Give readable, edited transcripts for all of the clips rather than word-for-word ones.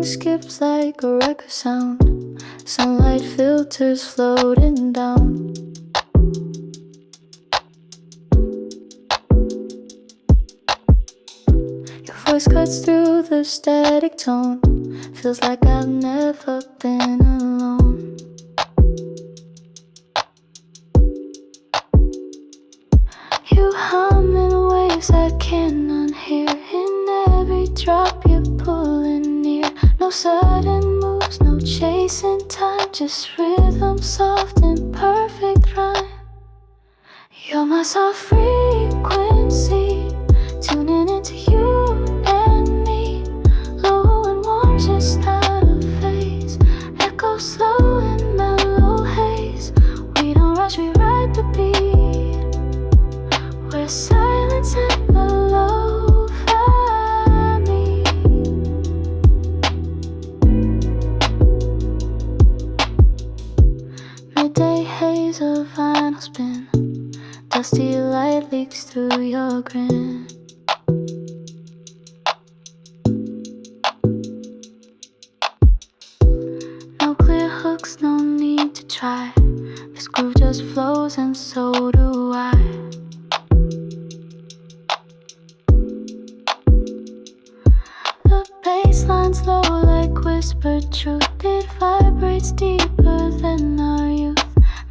Everything skips like a record sound. Sunlight filters floating down. Your voice cuts through the static tone. Feels like I've never been alone. You hum in waves I can't unhear. In every drop you're pulling near. No sudden moves, no chasing time. Just rhythm soft and perfect rhyme. You're my soft frequency, tuning into you and me. Low and warm, just out of phase. Echo slow in mellow haze. We don't rush, we ride the beat. Where silence and the Lo-Fi meet. Midday haze of vinyl spin. Dusty light leaks through your grin. No clear hooks, no need to try. This groove just flows and so do I. The bassline's low like whispered truth. It vibrates deeper than our youth.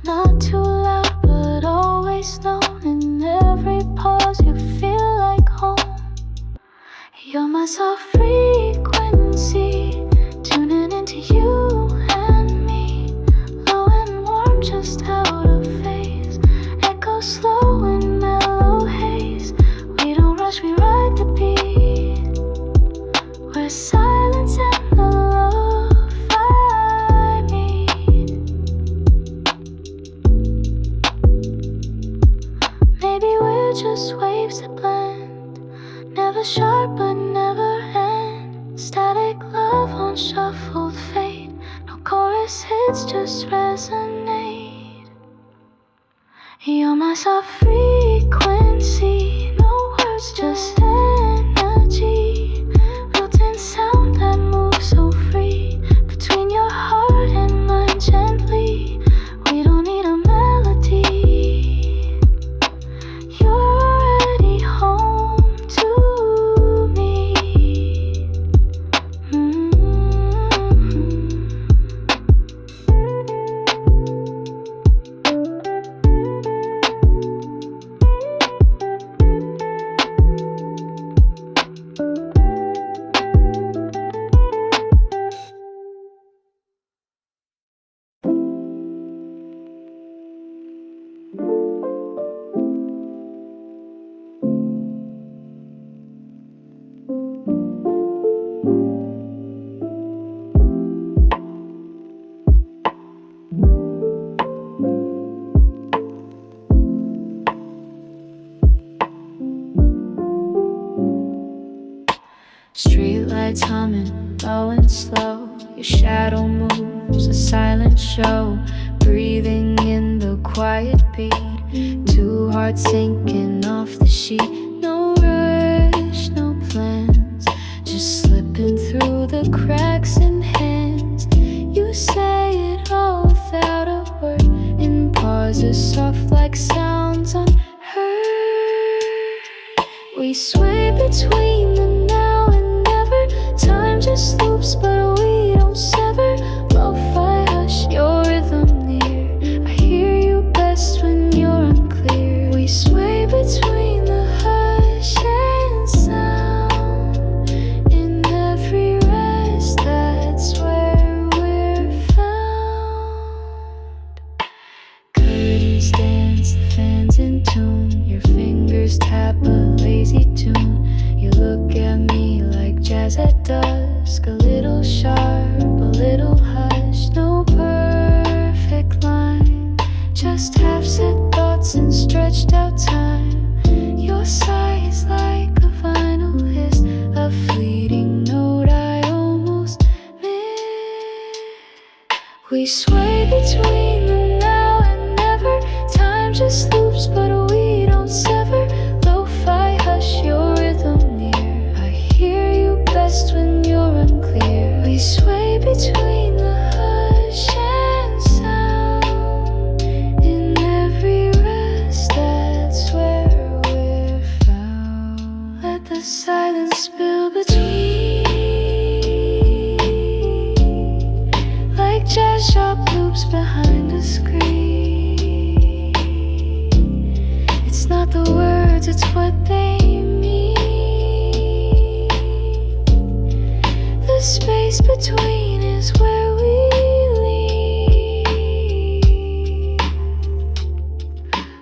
Not too loud but always known. In every pause you feel like home. You're my soft frequency, tuning into you and me. Low and warm, just out of phase. Echo slow in mellow haze. We don't rush, we ride the beat. Where silence and the Lo-Fi meet. Maybe we're just waves that blend. Never sharp but never end. Static love on shuffled fate. No chorus hits, just resonate. You're my soft frequency. No words, just energy. Built-in sound that moves so free. Between your heart and mine gently. We don't need a melody. You're already home to me. Streetlights humming, low and slow. Your shadow moves, a silent show. Breathing in the quiet beat. Two hearts sinking off the sheet. No rush, no plans. Just slipping through the cracks in hands. You say it all without a word. In pauses soft like sounds unheard. We sway between the now and never. Time just loops but we don't sever. Lo-Fi hush, your rhythm near. I hear you best when you're unclear. We sway between the hush and sound. In every rest, that's where we're found. Curtains dance, the fans in tune. Your fingers tap a lazy tune. You look at me like jazz at dusk. A little sharp, a little hush. No perfect line, just half-said thoughts and stretched out time. Your sigh is like a vinyl hiss, a fleeting note I almost miss. We sway between the now and never. Time just loops but we don't sever. Lo-Fi hush, your rhythm near. I hear you best when you're unclear. We it's what they mean. The space between is where we leave.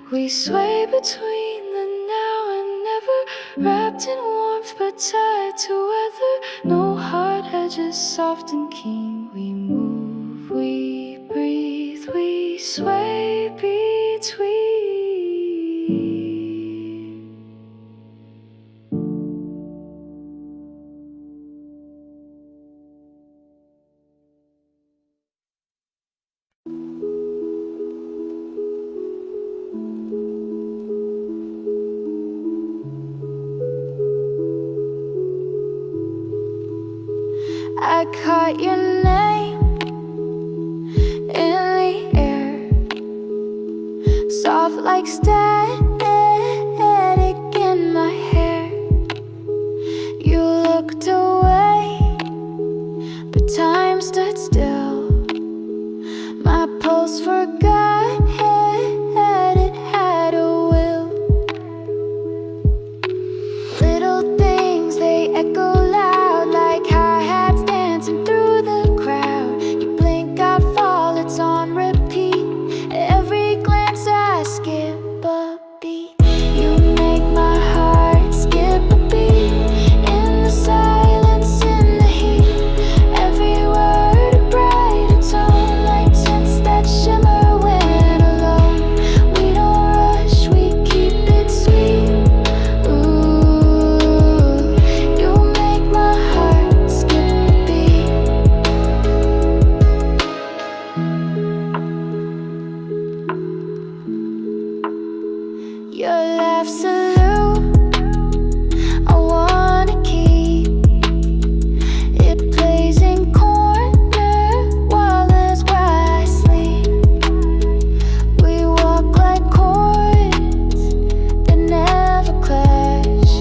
We sway between the now and never, wrapped in warmth but tied to weather. No hard edges, soft and keen. We move, we breathe, we sway between. I caught your name in the air, soft like static in my hair. You looked away, but time stood still. My pulse forgot it had a will. Little things, they echo loud like hi-hats dancing through the crowd. You blink, I fall, it's on repeat. Every glance I skip a beat. You make my heart skip a beat. In the silence, in the heat, every word a brighter tone, like tints that shimmer when alone. We don't rush, we keep it sweet. Ooh, you make my heart skip a beat. Your laugh salute, I wanna keep. It plays in corner wallets where I sleep. We walk like chords that never clash,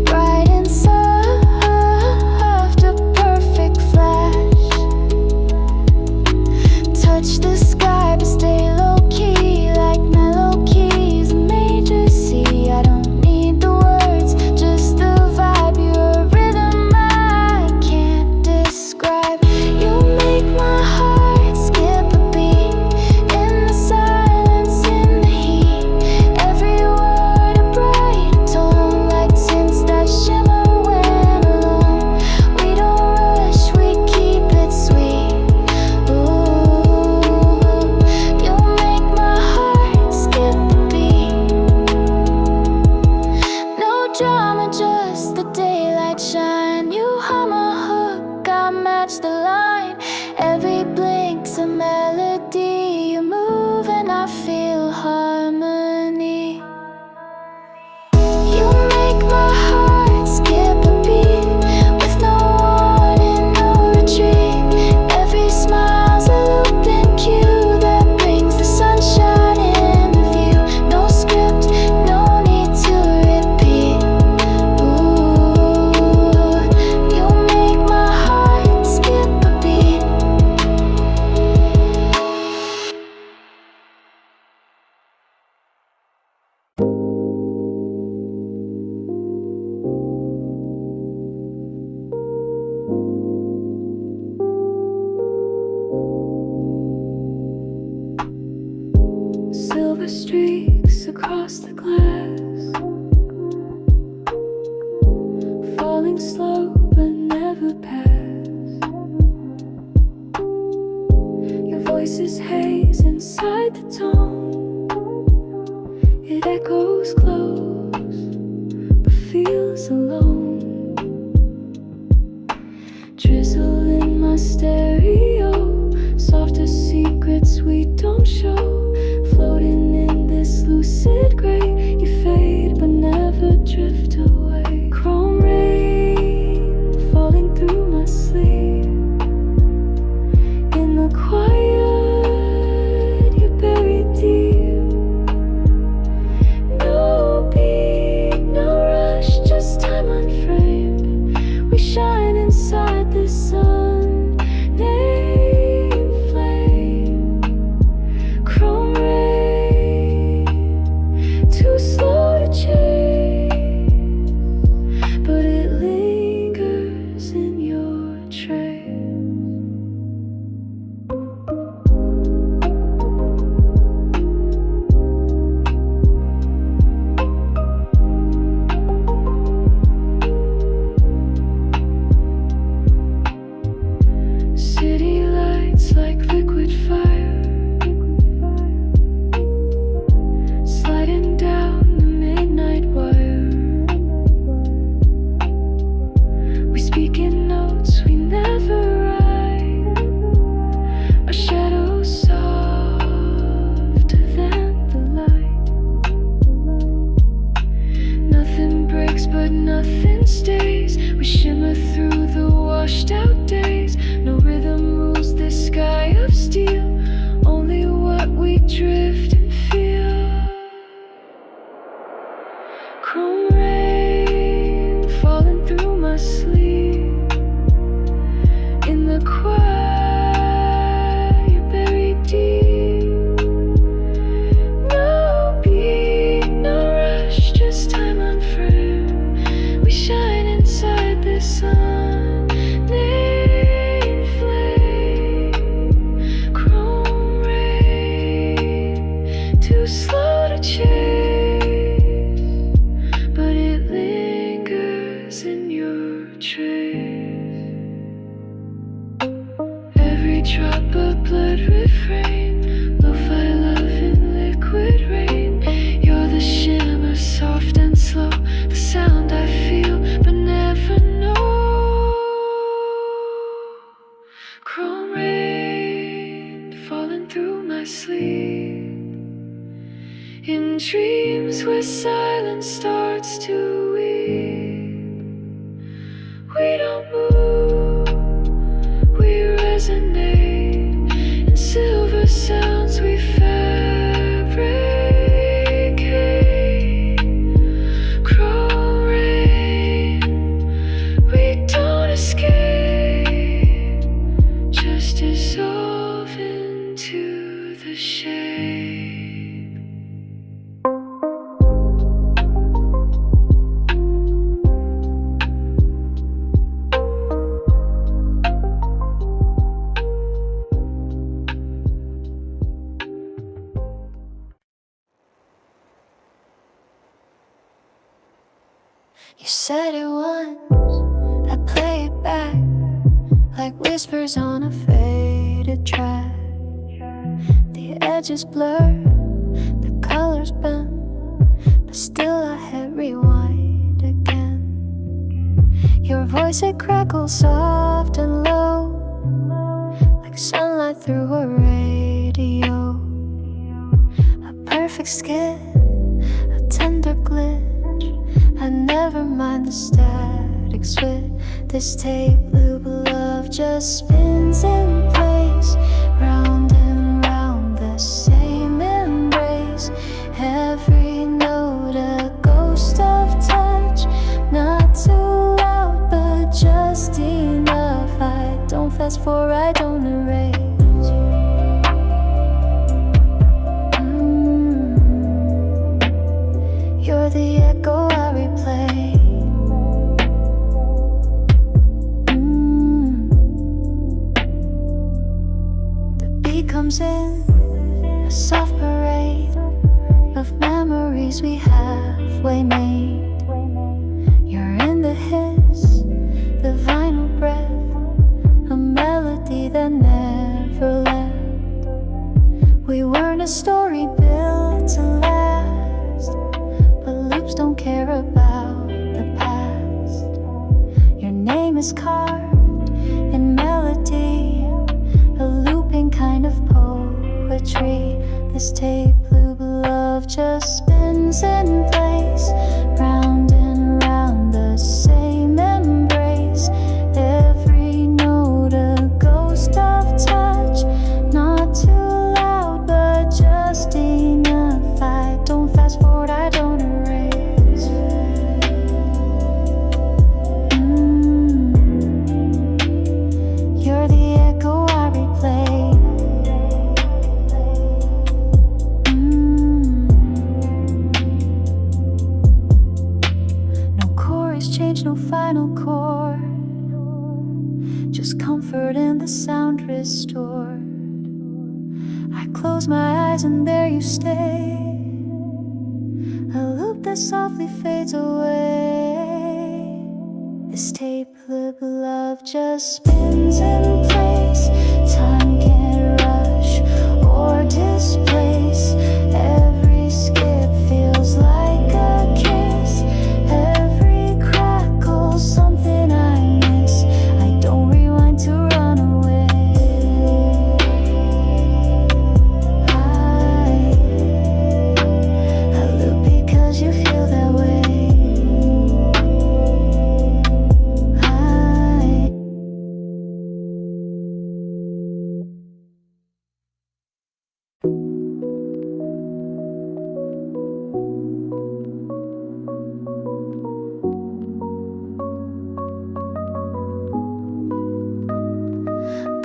bright and soft, a perfect flash. Touch the sky but stay low-key, like mellow keys in major C. I don't need the words, just the vibe. You're a rhythm I can't describe. You make my heart skip a beat. In the silence, in the heat, every word a bright tone, like tints that shimmer when alone. We don't rush, we keep it sweet. Ooh, you make my heart skip a beat. No drama, just the daylight shine. You hum a hook, I match the line. Every blink's a melody. You move and I feel harmony. You make my heart skip a beat. With no warning, no retreat. Every smile's a loop and cue that brings the sunshine into view. No script, no need to repeat. Ooh, you make my heart skip a beat. Silver streaks across the glass, falling slow but never pass. Your voice is haze inside the tone. It echoes close but feels alone. Drizzle in my stereo, softest secrets we don't show. Floating in this lucid gray, you fade words like liquid fire, sliding down the midnight wire. We speak in notes we never write, our shadows softer than the light. Nothing breaks but nothing stays. We shimmer through the washed out days. No rhythm rules this sky of steel, only what we drift and feel. Chrome rain falling through my sleep, in the quiet buried deep. No beat, no rush, just time unframed. We shine inside the sun, named flame. Chrome rain, too slow to chase, but it lingers in your trace. Every drop of blood refrain, Lo-Fi love in liquid rain. You're the shimmer, soft and slow, the sound I feel but never know. Chrome rain falling through my sleep, in dreams where silence starts to weep. We don't move, we resonate, in silver sounds we fabricate. Chrome rain, we don't escape, just dissolve into the shade. You said it once, I play it back, like whispers on a faded track. The edges blur, the colors bend, but still I hit rewind again. Your voice, it crackles soft and low, like sunlight through a radio. A perfect skit, a tender glitch, I never mind the static switch. This tape loop of love just spins in place, round and round the same embrace. Every note a ghost of touch, not too loud but just enough. I don't fast forward, I don't erase. You're the echo I replay. The beat comes in, a soft parade of memories we halfway made. You're in the hiss, the vinyl breath, a melody that never left. We weren't a story built to last, but loops don't care about the past. Your name is carved in melody, a looping kind of poetry. This tape loop of love just spins in place, round and round the same embrace. Every note a ghost of touch, not too loud but just enough. I don't fast forward, I don't erase. You're the echo I replay. No chorus change, no final chord, just comfort in the sound restored. I close my eyes and there you stay, a loop that softly fades away. This tape loop of love just spins in place, time can't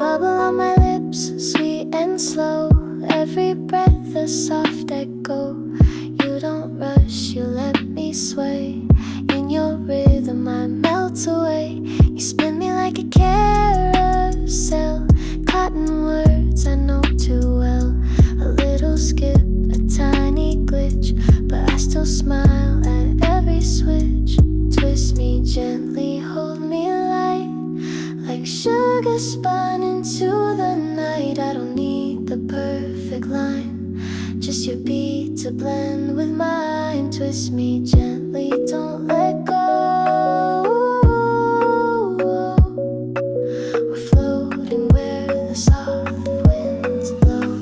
bubble on my lips, sweet and slow. Every breath a soft echo. You don't rush, you let me sway. In your rhythm I melt away. You spin me like a carousel. Cotton words I know too well. A little skip, a tiny glitch, but I still smile at every switch. Twist me gently, hold me light, like sugar spun into the night. I don't need the perfect line, just your beat to blend with mine. Twist me gently, don't let go. We're floating where the soft winds blow.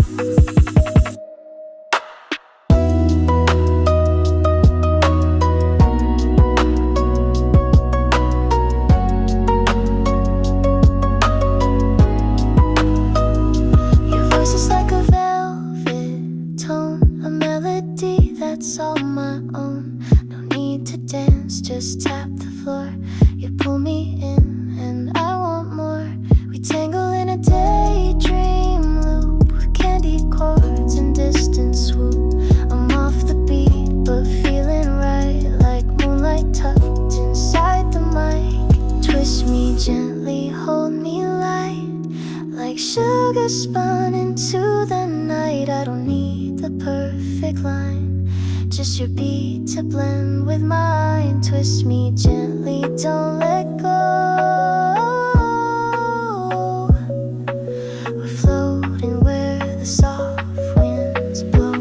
Your voice is like a velvet tone, a melody that's all my own. No need to dance, just tap the floor. You pull me in and I want more. We tangle in a daydream loop with candy chords and distant swoop. I'm off the beat but feeling right, like moonlight tucked inside the mic. Twist me gently, hold me light, like sugar spun into the night. I don't need the perfect line, just your beat to blend with mine. Twist me gently, don't let go. We're floating where the soft winds blow.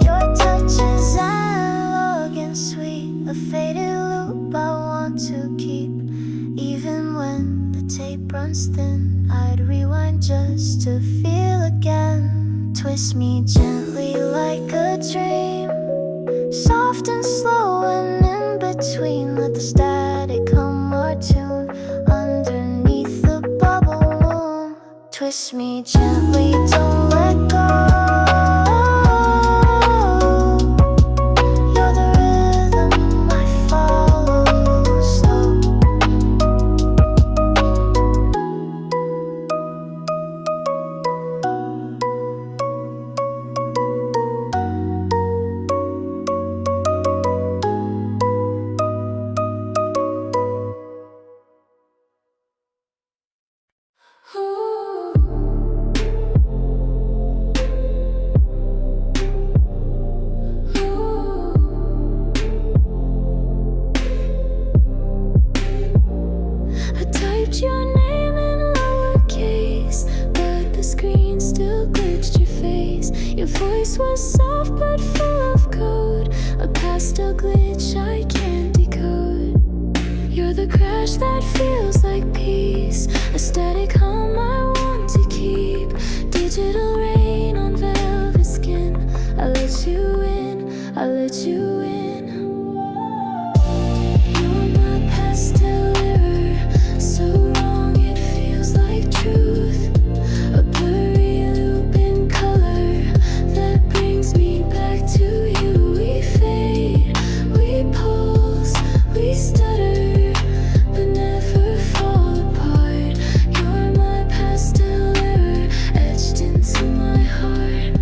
Your touch is analog and sweet, a faded loop I want to keep. Even when the tape runs thin, I'd rewind just to feel again. Twist me gently like a dream, soft and slow and in between. Let the static hum our tune underneath the bubble moon. Twist me gently, don't let go. You're the rhythm I follow slow. I typed your name in lowercase, but the screen still glitched your face. Your voice was soft but full of code, a pastel glitch I can't decode. You're the crash that feels like peace, a static hum I want to keep. Digital rain on velvet skin, I let you in, I let you in. You're my pastel error, so wrong it feels like truth. A blurry loop in color that brings me back to you. We fade, we pulse, we stutter, but never fall apart. You're my pastel error, etched into my heart.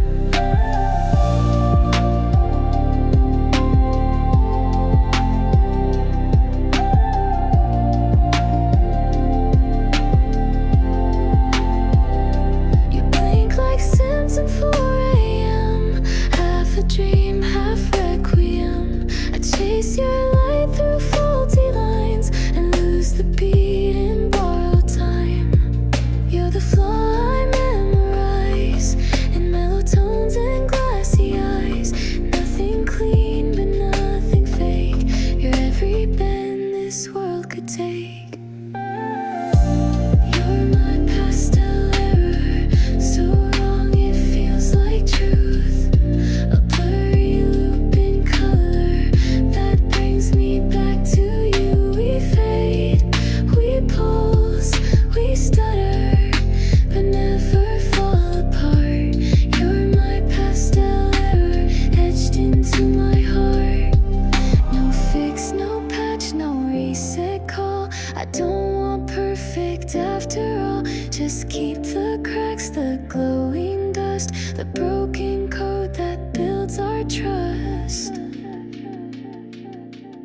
billowing dust, the broken code that builds our trust.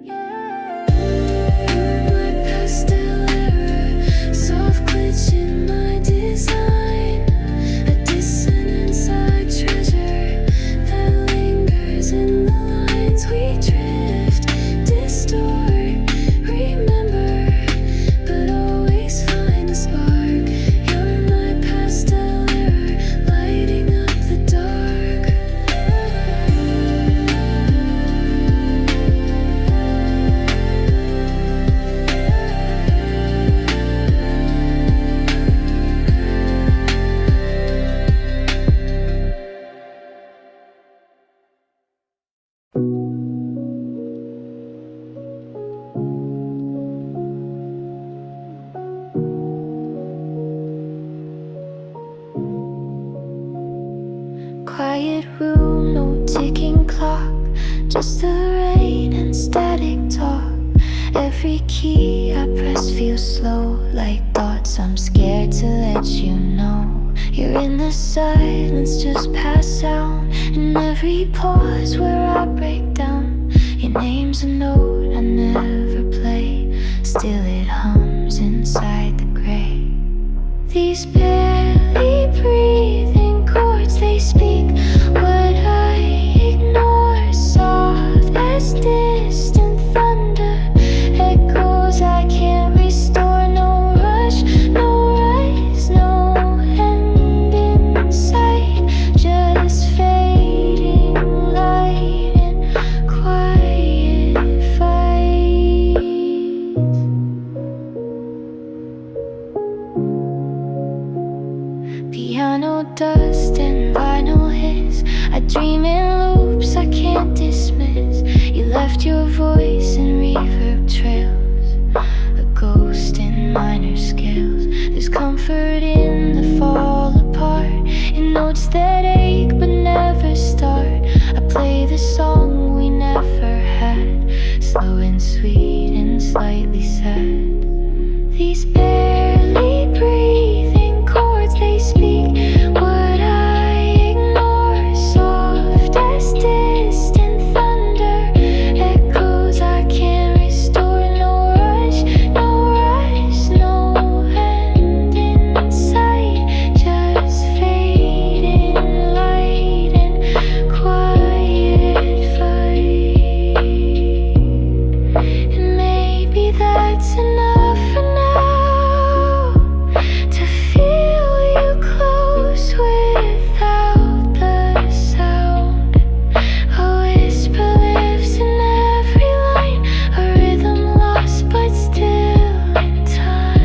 You're my pastel error, soft glitch in my design, a dissonance-like treasure that lingers in the lines we drift, distort, remember, but always find the spark. You're my pastel error, lighting up the dark. Quiet room, no ticking clock, just the rain and static talk. Every key I press feels slow, like thoughts I'm scared to let you know. You're in the silence, just pass sound, in every pause where I break down. Your name's a note I never play, still it hums inside the gray. These barely breathing chords, they speak what I ignore, soft as distant thunder, echoes I can't restore. No rush, no rise, no end in sight, just fading light and quiet fights. Piano dust and vinyl hiss, I dream in loops I can't dismiss. You left your voice in reverb trails, a ghost in minor scales. There's comfort in the fall apart, in notes that ache but never start. I play the song we never had, slow and sweet and slightly sad. These barely breathing chords, they speak what I ignore, soft as distant thunder, echoes I can't restore. No rush, no rise, no end in sight, just fading light and quiet fight. And maybe that's enough for now, to feel you close without the sound. A whisper lives in every line, a rhythm lost but still in time.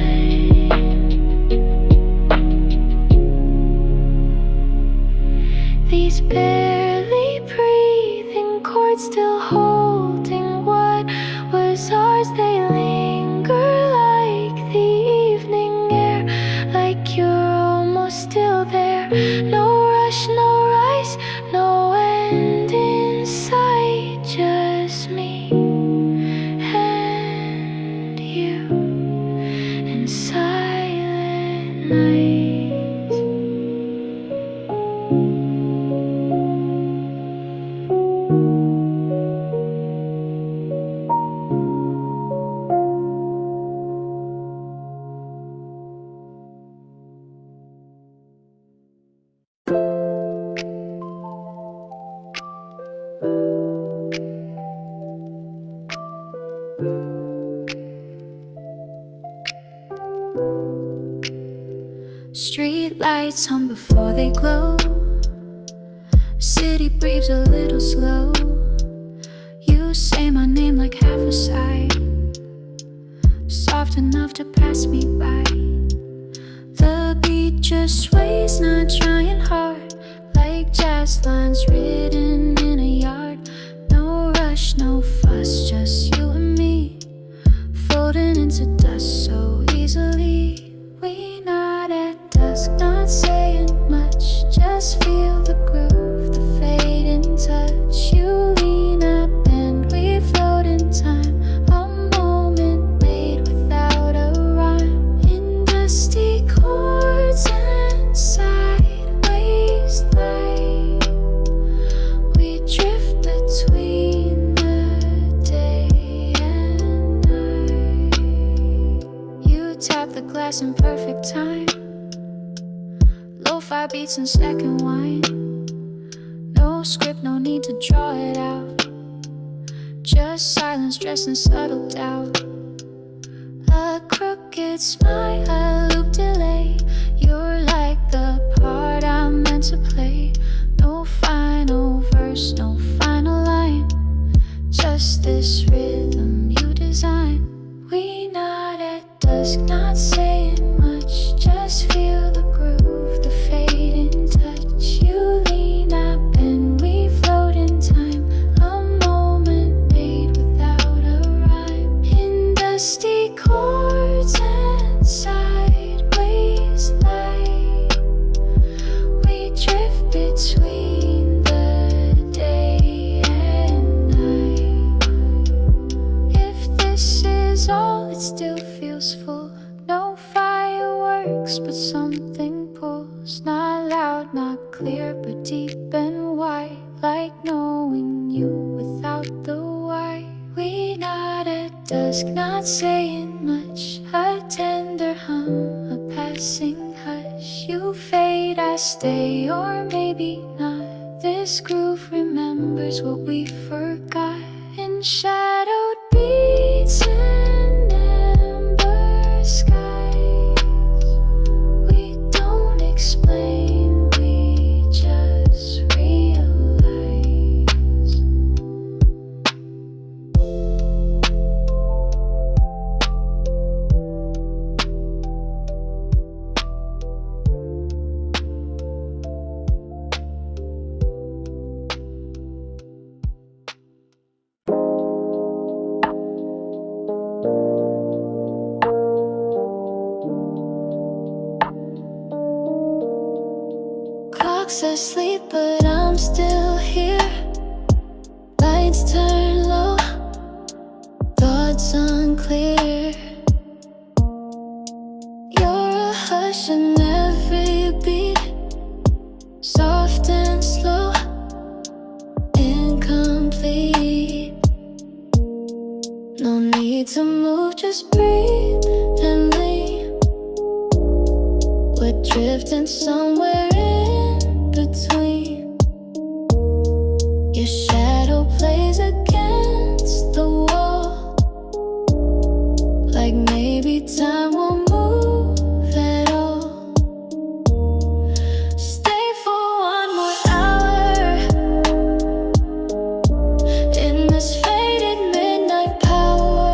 These barely breathing chords still holding what was ours, they linger like the evening air, like you're almost still there. No rush, no rise, no end in sight, just me and you in silent nights. Street lights hum before they glow, city breathes a little slow. You say my name like half a sigh, soft enough to pass me by. The beat just sways, not trying hard, like jazz lines written in a yard. No rush, no fuss, just you and me, folding into dust so easily. We nod at dusk, not saying much, just feel the groove, the fading touch. You lean up and we float in time, a moment made without a rhyme, in dusty chords and sideway pass in perfect time. Lo-Fi beats and second wind. No script, no need to draw it out. Just silence dressed in subtle doubt. A crooked smile, a loop delay. You're like the part I'm meant to play. No final verse, no final line. Just this rhythm you design. We nod at dusk, not saying much. Just feel the groove, the fading touch. You lean up and we float in time. A moment made without a rhyme. In dusty chords and sideways light, we drift between the day and night. If this is all, it still feels full. No fireworks, but something pulls. Not loud, not clear, but deep and wide. Like knowing you without the why. We nod at dusk, not saying much. A tender hum, a passing hush. You fade, I stay, or maybe not. This groove remembers what we forgot. In shadowed beats and amber skies, we don't explain, we just realize. Clock's asleep, but I'm still here. Lights turn low, thoughts unclear. You're a hush in every beat, soft and slow, incomplete. No need to move, just breathe and lean. We're drifting somewhere in between. Your shadow plays against the wall, like maybe time won't move at all. Stay for one more hour in this faded midnight power.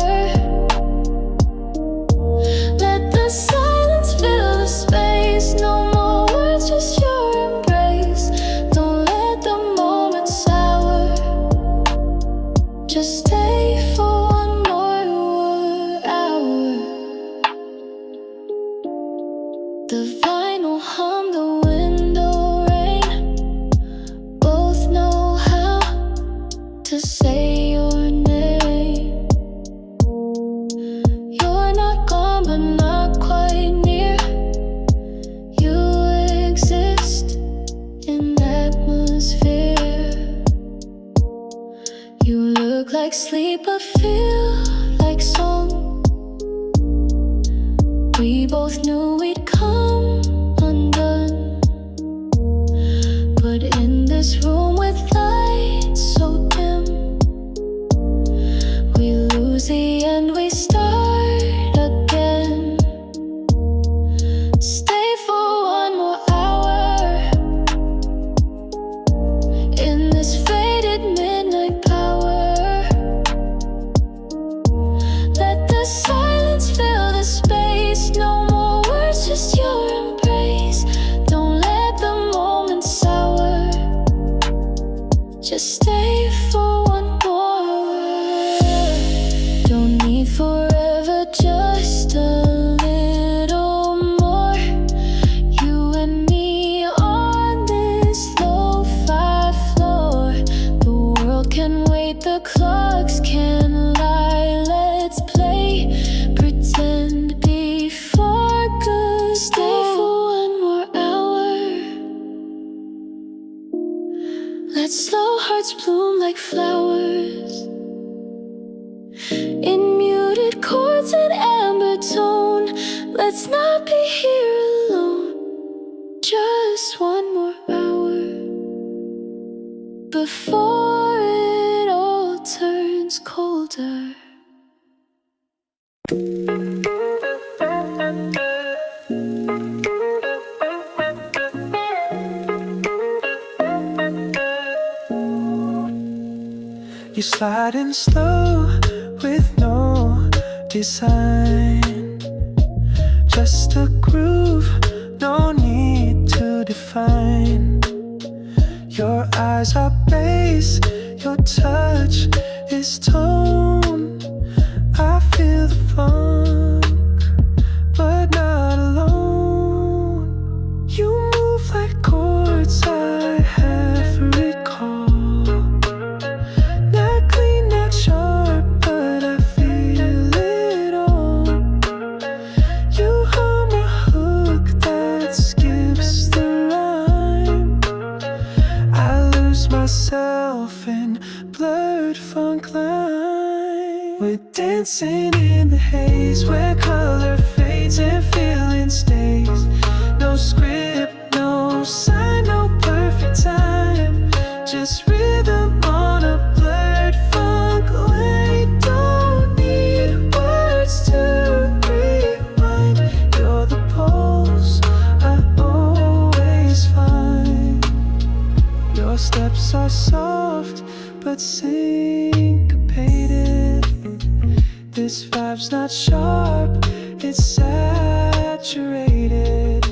Let the silence fill the space. No more words, just your embrace. Don't let the moment sour. Just stay for one more hour. The vinyl hum, the window rain. Both know how to say your name. You're not gone, but not quite near. You exist in atmosphere. You look like sleep, but feel like song. We both knew we'd come undone, but in this room with lights so dim, we lose the end, we start again. Stay for one more hour in this faded midnight power. Let the silence fill the space. No more words, just your embrace. Don't let the moment sour. Just stay for one more. Don't need forever, just a little more. You and me on this lo-fi floor. The world can wait, the clocks can lie. Let's play pretend before good. Stay for one more hour. Let slow hearts bloom like flowers. In muted chords and amber tone, let's Let's not be here alone, just one more hour before it all turns colder. You slide in slow with no design, just a groove, no need to define. Your eyes are bass, your touch is tone. I feel the funk, but not alone. You move like chords I have recall. Not clean, not sharp, but I feel it all. You hum a hook that skips the rhyme. I lose myself in blurred funkline. We're dancing in the haze where color fades and feeling stays. No script, no sign, no perfect time. Just rhythm on a blurred funk line. Don't need words to rewind. You're the pulse I always find. Your steps are soft but syncopated. This vibe's not sharp, it's saturated.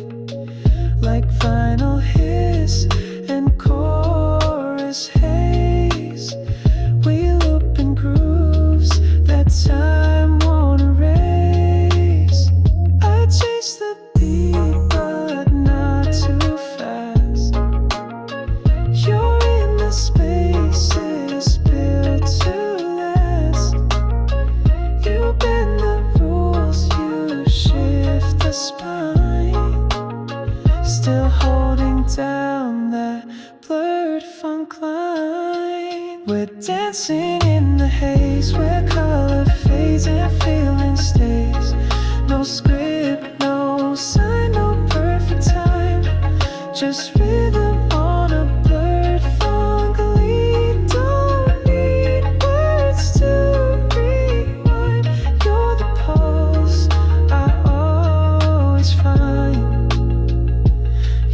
Like vinyl hiss and chorus haze. We loop in grooves that time won't erase. I chase the beat but not too fast. You're in the spaces built to last. You bend the rules, you shift the spine. Still holding down that blurred funk line. We're dancing in the haze where color fades and feeling stays. No script, no sign, no perfect time. Just rhythm on a blurred funk lead. Don't need words to rewind. You're the pulse I always find.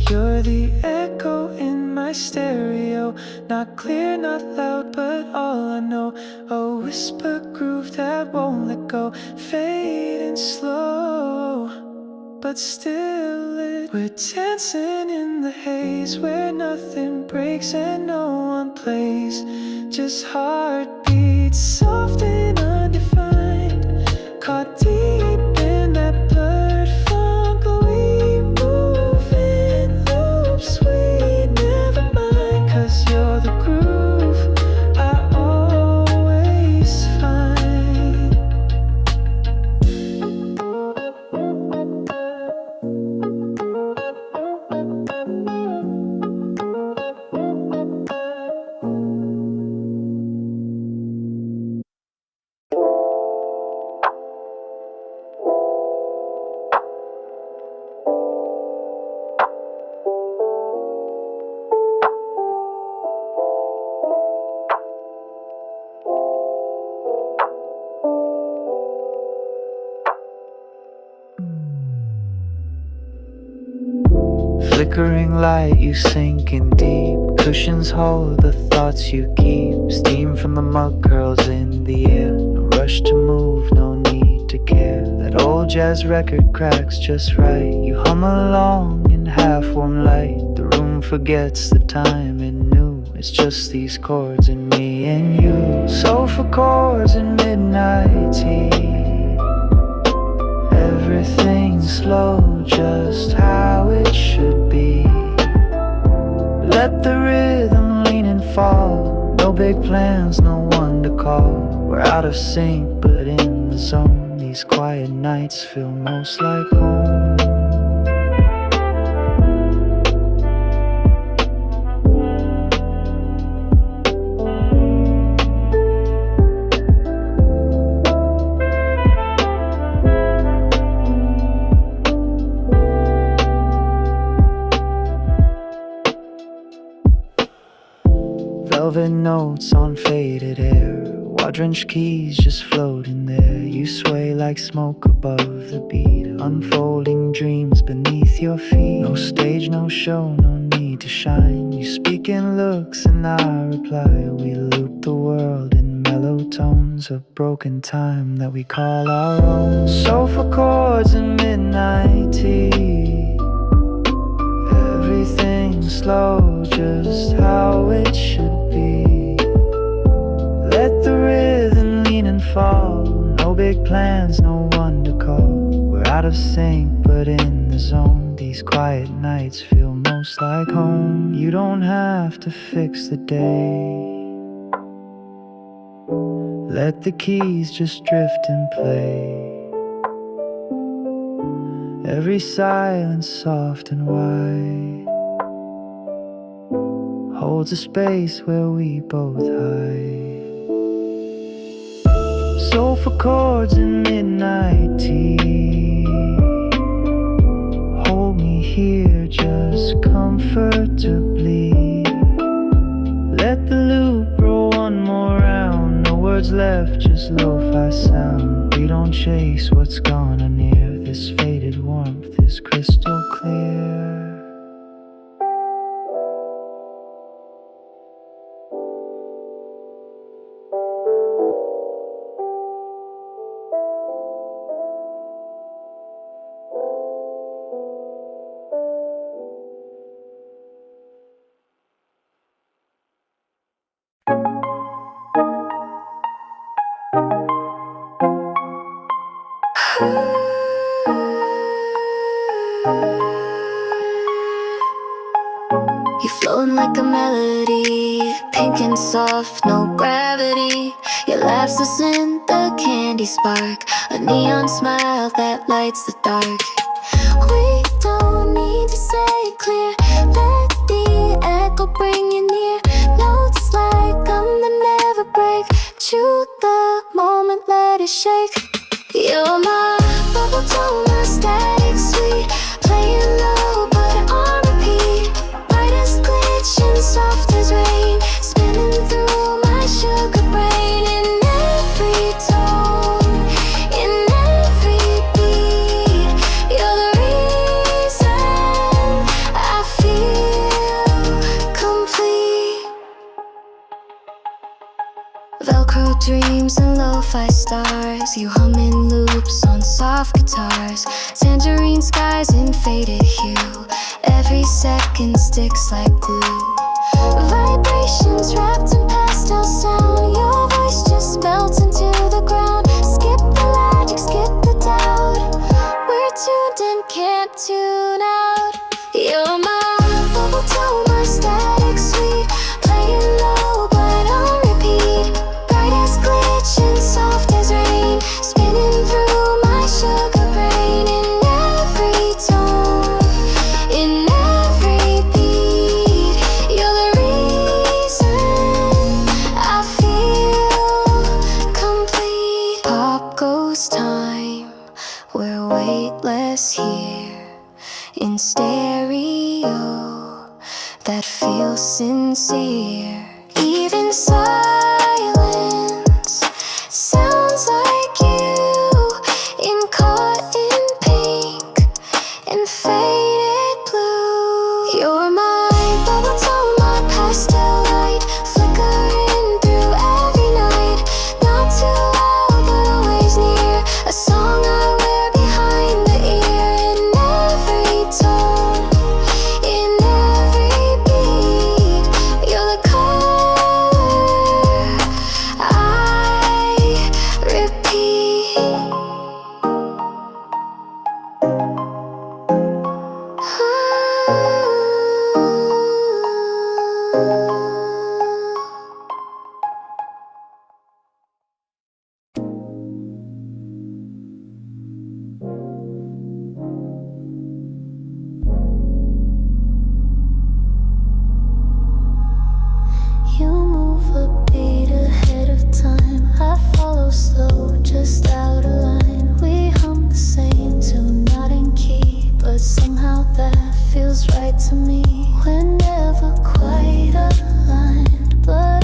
You're the echo in my stereo. Not clear, not loud, but all I know. A whisper groove that won't let go. Fading slow, but still lit. We're dancing in the haze where nothing breaks and no one plays. Just heartbeats, soft and undefined. Caught deep in that blurred funk. We move in loops, we never mind. 'Cause you're the groove I always find. Flickering light, you sink in deep. Cushions hold the thoughts you keep. Steam from the mug curls in the air. No rush to move, no need to care. That old jazz record cracks just right. You hum along in half-warm light. The room forgets the time and new. It's just these chords and me and you. Sofa chords and midnight tea. Everything's slow, just how it should be. Let the rhythm lean and fall. No big plans, no one to call. We're out of sync, but in the zone. These quiet nights feel most like home. velvet notes on faded air, water-drenched keys just floating there. You sway like smoke above the beat, unfolding dreams beneath your feet. No stage, no show, no need to shine. You speak in looks and I reply. We loop the world in mellow tones of broken time that we call our own. Sofa chords and midnight tea, everything slow, just how it should be. Let the rhythm lean and fall. No big plans, no one to call. We're out of sync, but in the zone. These quiet nights feel most like home. You don't have to fix the day. Let the keys just drift and play. Every silence soft and wide holds a space where we both hide. Sofa chords and midnight tea, hold me here just comfortably. Let the loop roll one more round. No words left, just lo-fi sound. We don't chase what's gone or near. This faded warmth is crystal clear. You floating like a melody, pink and soft, no gravity. Your laugh's a scent, the candy spark, a neon smile that lights the dark. We don't need to say it clear, let the echo bring you near. Notes like gum that never break, chew the moment, let it shake. You're my bubble tone, my static sweet, playing low but on repeat. Bright as glitch and soft as rain, spinning through my sugar brain. In every tone, in every beat, you're the reason I feel complete. Velcro dreams and lo-fi stars, you hum in loops on soft guitars. Tangerine skies in faded hue, every second sticks like glue. Vibrations wrapped in pastel sound, your voice just melts into the ground. Skip the logic, skip the doubt, we're tuned in, can't tune out. You're my bubble tone, my static sweet, playing low but on repeat. Bright as glitch and soft as rain, spinning through my sugar brain. In every tone, in every beat, you're the reason I feel complete. Pop goes time, we're weightless here, in stereo that feels sincere. Even silence sounds like you, in cotton pink and faded blue. You're my bubble tone, my pastel light, flickering through every night. Not too loud but always near, a song I wear behind the ear. In every tone, in every beat, you're the color I repeat. You move a beat ahead of time, I follow slow, just out of line. We hum the same tune, not in key, but somehow that feels right to me. We're never quite aligned, but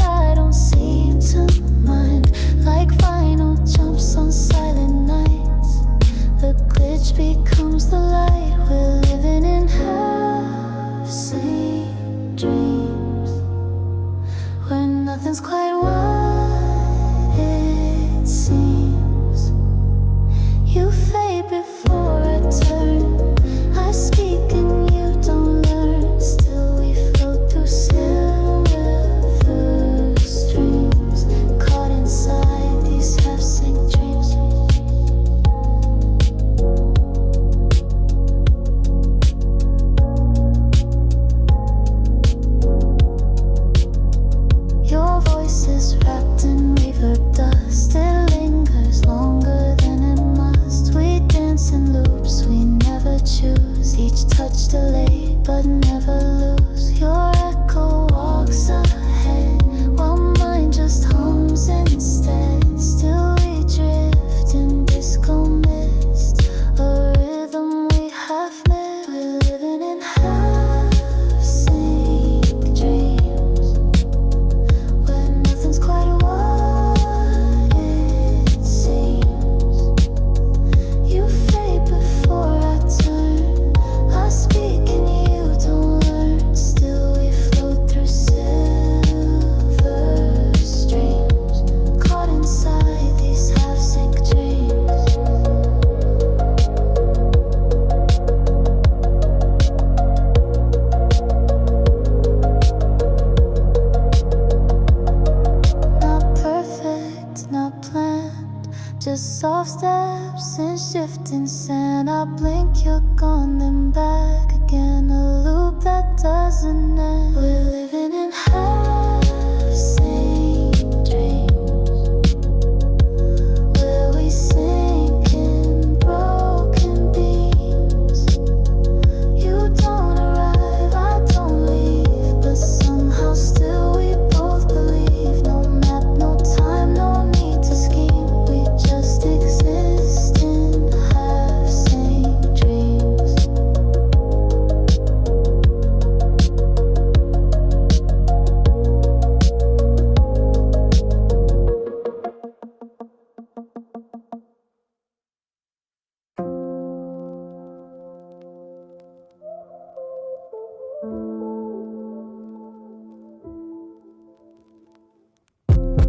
We're living in half-sane dreams, where we sink in broken beams. You don't arrive, I don't leave, but somehow still we both believe. No map, no time, no need to scheme. We just exist in half-sane dreams.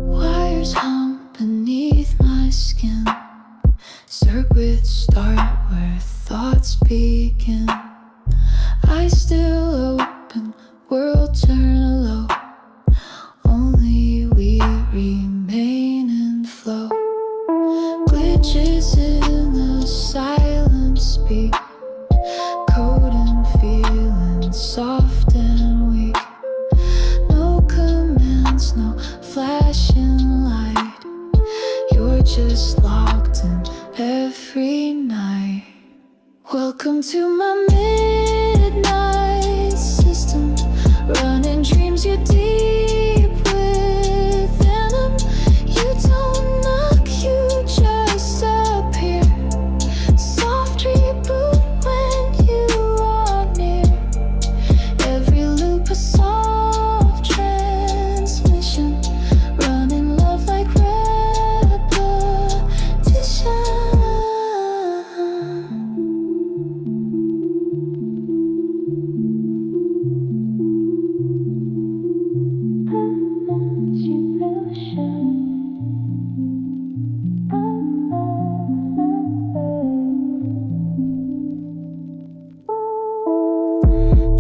Wires hum beneath my skin, circuits start where thoughts begin. Eyes still open, world turn low, only we remain in flow. Glitches in the silence speak, code and feeling soft and weak. No commands, no flashing light, you're just locked in every night. Welcome to my midnight system, running dreams you deep within them. You don't knock, you just appear. Soft reboot when you are near. Every loop a soft transmission, running love like repetition.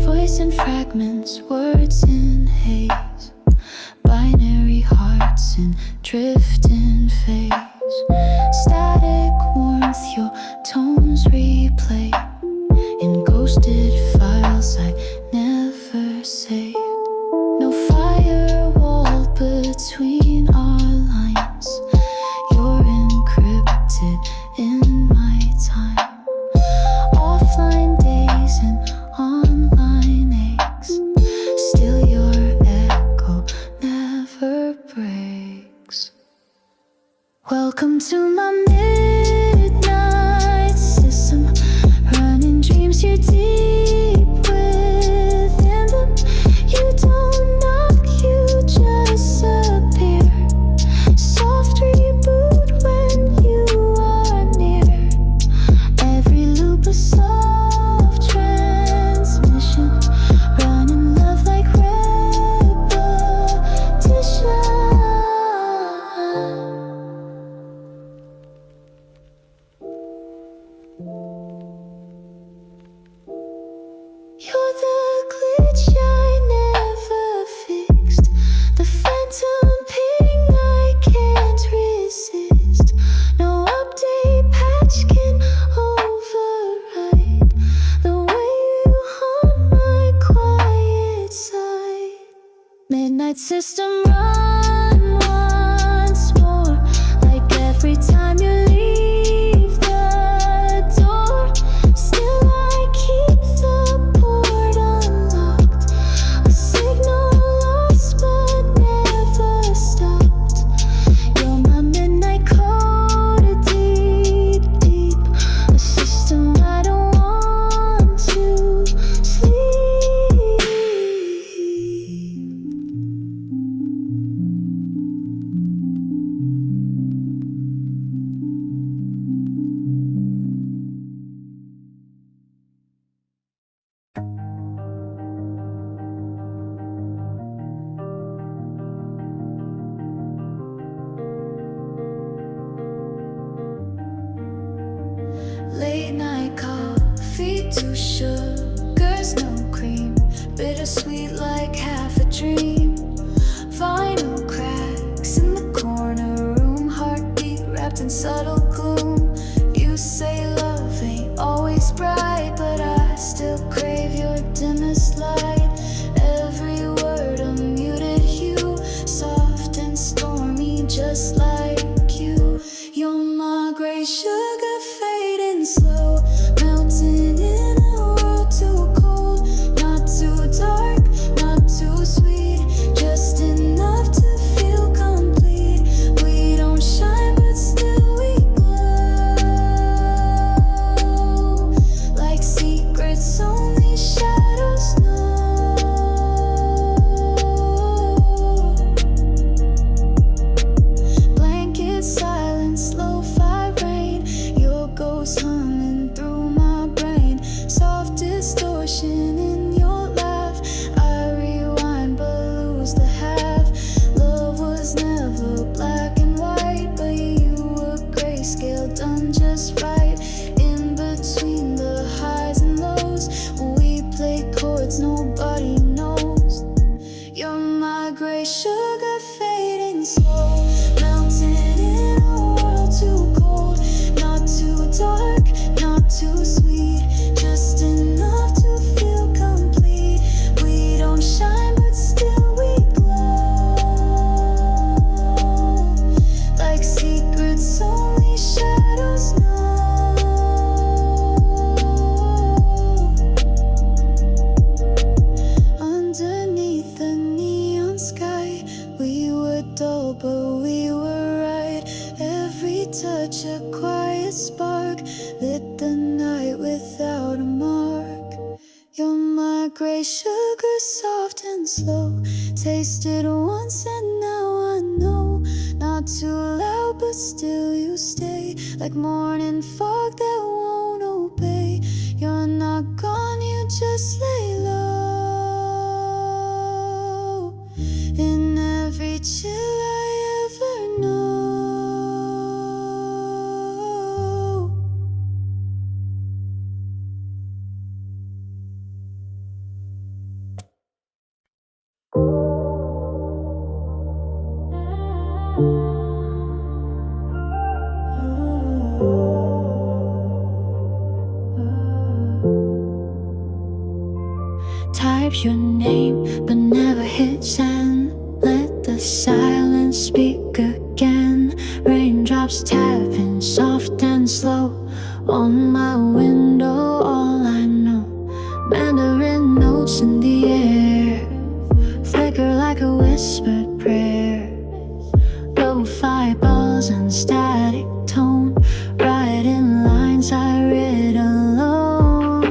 Voice in fragments, words in haze, binary hearts in drift in phase. Static warmth, your tones replay in ghosted files I never saved. No firewall between our lines, you're encrypted in my time. Offline days and online aches, still your echo never breaks. Welcome to my midnight system, running dreams you deep within them. You don't knock, you just appear. Soft reboot when you are near. Every loop a soft transmission, running love like repetition. You're the glitch I never fixed, the phantom ping I can't resist. No update patch can override the way you haunt my quiet side. Midnight system run once more, like every time you leave the door. Still I keep the port unlocked, a signal lost but never stopped. You're my midnight code, deep, deep, a system I don't want to sleep. Late night coffee, 2 sugars, no cream, bittersweet like half a dream. Vinyl cracks in the corner room, heartbeat wrapped in subtle gloom. You say love ain't always bright, but I still crave your dimmest light. gray sugar fading slow, melting in a world too cold. Not too dark, not too sweet, just enough to feel complete. We don't shine but still we glow, like secrets only shadows know. Underneath the neon sky, we were dull but we were right. Every touch a quiet spark lit the night without a mark. You're my gray sugar, soft and slow. Tasted once and now I know. Not too loud but still you stay, like morning fog that won't obey. You're not gone, you just lay low in every chill I ever know. Type your name but never hit send. Let the silence speak again. Raindrops tapping soft and slow on my window. All I know, Mandarin notes in the air, flicker like a whispered prayer. Lo-Fi balls and static tone, writing lines I read alone.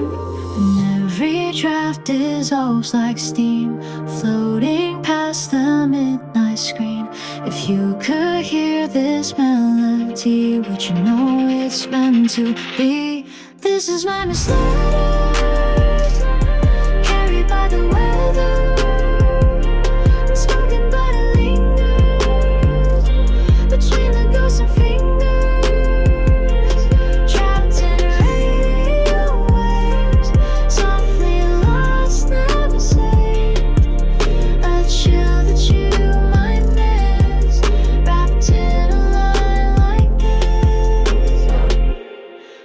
And every draft dissolves like steam, floating past the midnight screen. If you could hear this melody, would you know it's meant to be? This is my misletter, carried by the weather, unspoken but it lingers between the ghosts and fingers, trapped in radio waves, softly lost, never saved. A chill that you might miss, wrapped in a line like this.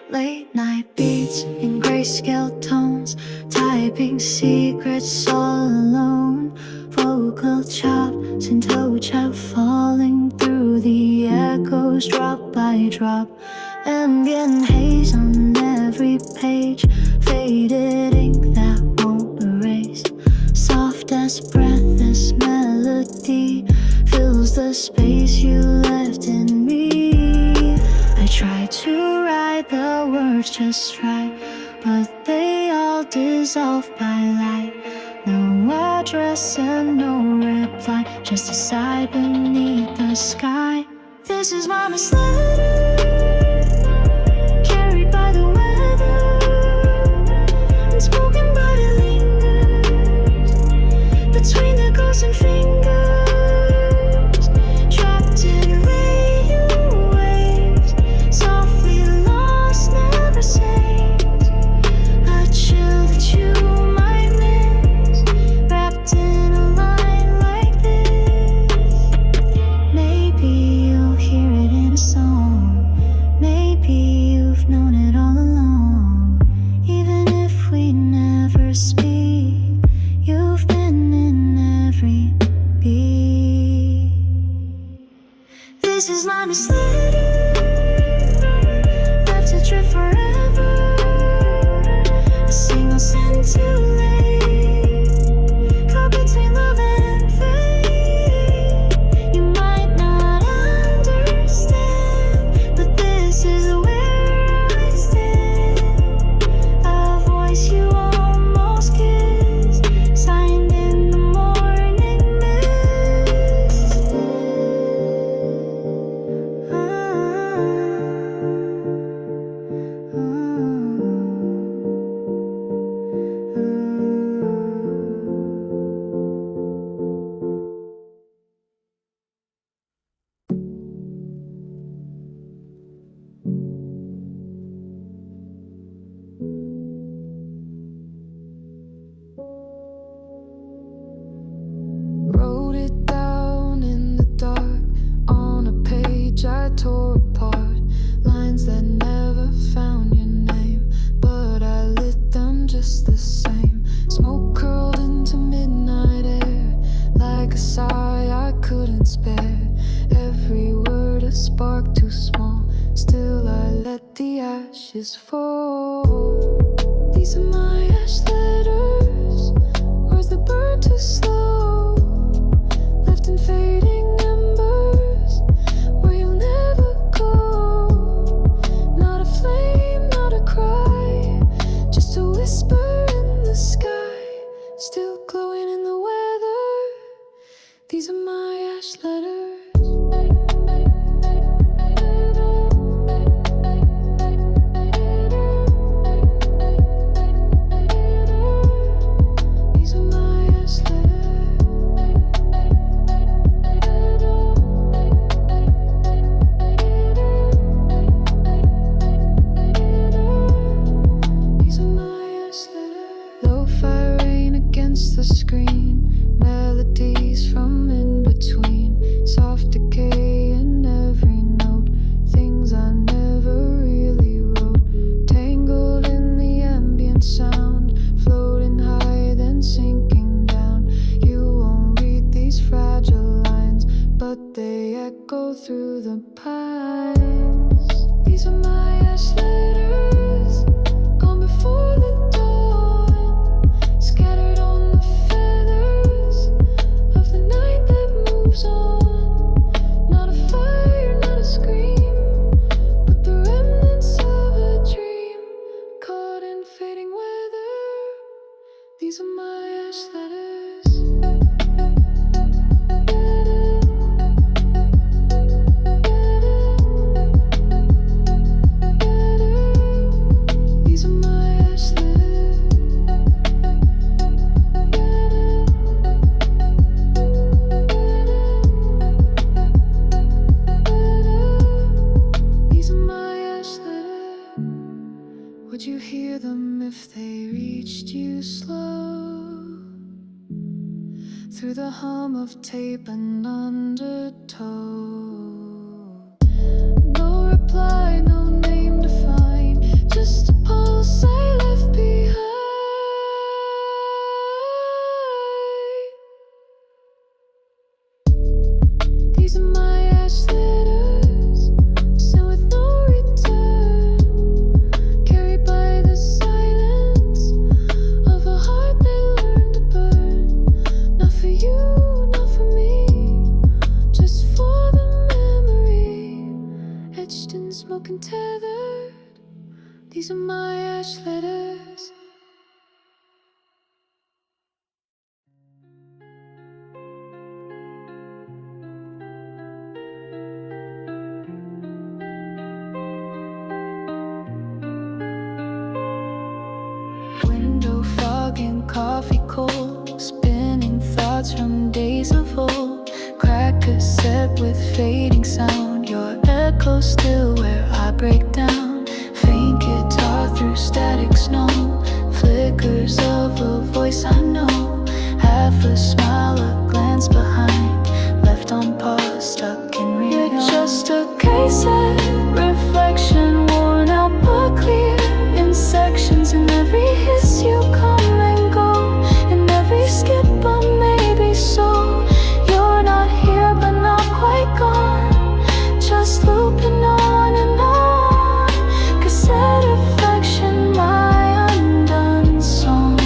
Late night beats in grayscale tones, typing secrets all alone. Vocal chops and toe chop falling through the echoes, drop by drop. Ambient haze on every page, faded ink that won't erase. Soft as breath, this melody fills the space you left in me. I try to write the words just right, but they all dissolve by light. No address and no reply, just a sigh beneath the sky. This is my misletter, carried by the weather, unspoken but it lingers between the ghosts and fingers, trapped in radio waves, softly lost, never saved. A chill that you might miss, wrapped in a line like this. Maybe you'll hear it in a song, maybe you've known it all along. Even if we never speak, you've been in every beat. This is my misletter, left to drift forever, a single sent too late, caught between love and fate. You might not understand, but this is where I stand. A voice you almost kissed, signed in the morning mist. page I tore apart, lines that never found your name, but I lit them just the same. Smoke curled into midnight air, like a sigh I couldn't spare. Every word a spark too small, still I let the ashes fall. These are my ash letters, words that burn too slow, left in fading embers, where you'll never go. Not a flame, not a cry, just a whisper in the sky, still glowing in the weather. These are my ash letters. Lo-Fi rain against the screen, melodies from in between, soft decay in every note, things I never really wrote, tangled in the ambient sound, floating high then sinking down. You won't read these fragile lines, but they echo through the pines. These are my ash letters, gone before the scattered on the feathers of the night that moves on. Not a fire, not a scream, but the remnants of a dream caught in fading weather. These are my ash letters. These are my ash letters. Would you hear them if they reached you slow? Through the hum of tape and undertow. No reply, no name to find, just a pulse I left behind. These are my ash letters, sent with no return, carried by the silence of a heart that learned to burn. Not for you, not for me, just for the memory, etched in smoke and tethered. These are my ash letters. Window fog and coffee cold, spinning thoughts from days of old. Crack cassette with fading sound, your echo still where I break down. Faint guitar through static snow, flickers of a voice I know. Half a smile, a glance behind, left on pause, stuck in real. You're just a cassette, reflection worn out but clear, in sections. In every hiss you come and go, in every skip but maybe so. You're not here but not quite gone, just looping on and on. Cassette affection, my undone song.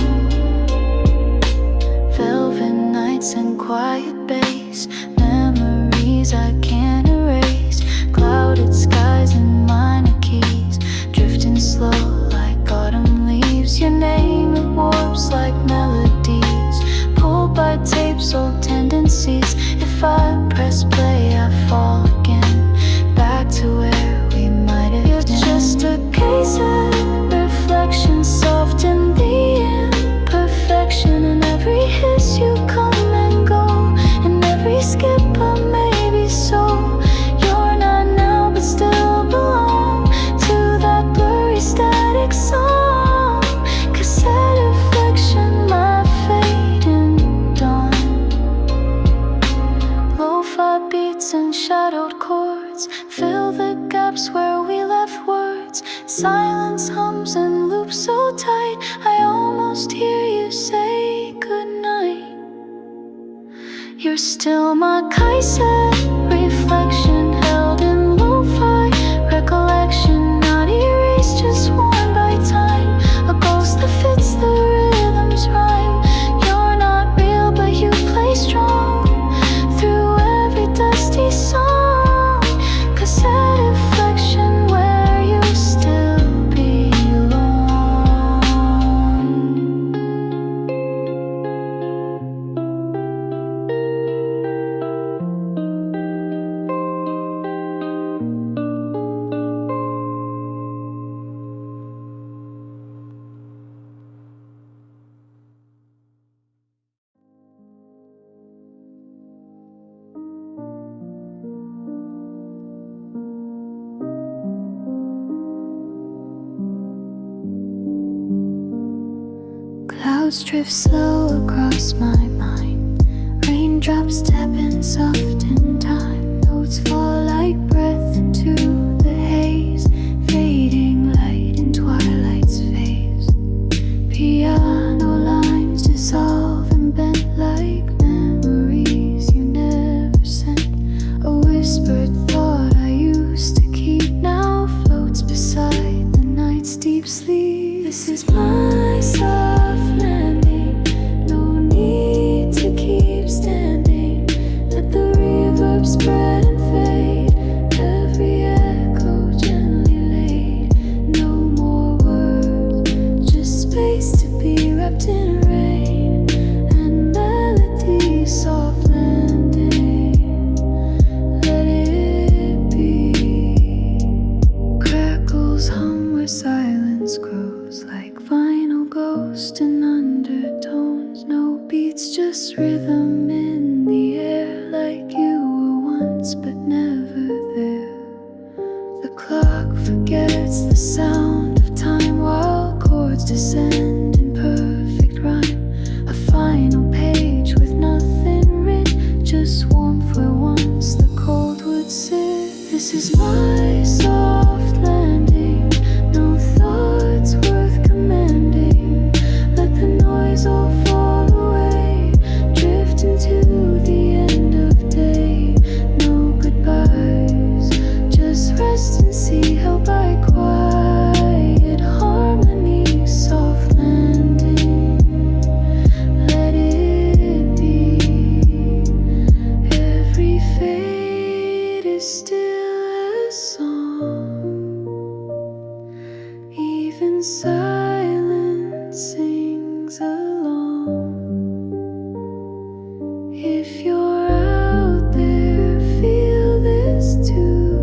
Velvet nights and quiet bass, memories I can't erase. Clouded skies and minor keys, drifting slow like autumn leaves. Your name, it warps like melodies, pulled by tapes, old tendencies. If I press play, I fall again, back to where we might have been. You're just a cassette, reflection soft in the imperfection. In every hiss you come and go, in every skip but maybe so. silence hums and loops so tight, I almost hear you say goodnight. You're still my kaisen, reflection held in lo-fi, recollection not erased, just worn by time, a ghost that fits the rhythm's rhyme. You're not real but you play strong through every dusty song, cassette reflection where you still belong. Clouds drift slow across my mind, raindrops tapping soft in time, notes fall like breath into the haze, fading light in twilight's phase. Piano lines dissolve and bent like memories you never sent. A whispered thought I used to keep now floats beside the night's deep sleep. This is my soft landing, no need to keep standing. Let the reverb spread and fade, every echo gently laid. No more words, just space to be wrapped in rain and melody, soft landing. Let it be. Crackles hum where silence grows like vinyl ghost in undertones. No beats, just rhythm in the air, like you were once but never there. The clock forgets the sound of time while chords descend in perfect rhyme. A final page with nothing written, just warmth where once the cold would sit. This is my soft landing, no thoughts worth commanding. Let the noise all fall away, drift into the end of day. No goodbyes, just rest and see, held by quiet harmony, soft landing. Let it be. Every fade is still a song, even silence sings along. If you're out there, feel this too,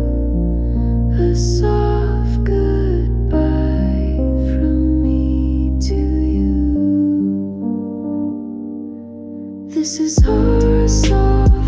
a soft goodbye from me to you. This is our soft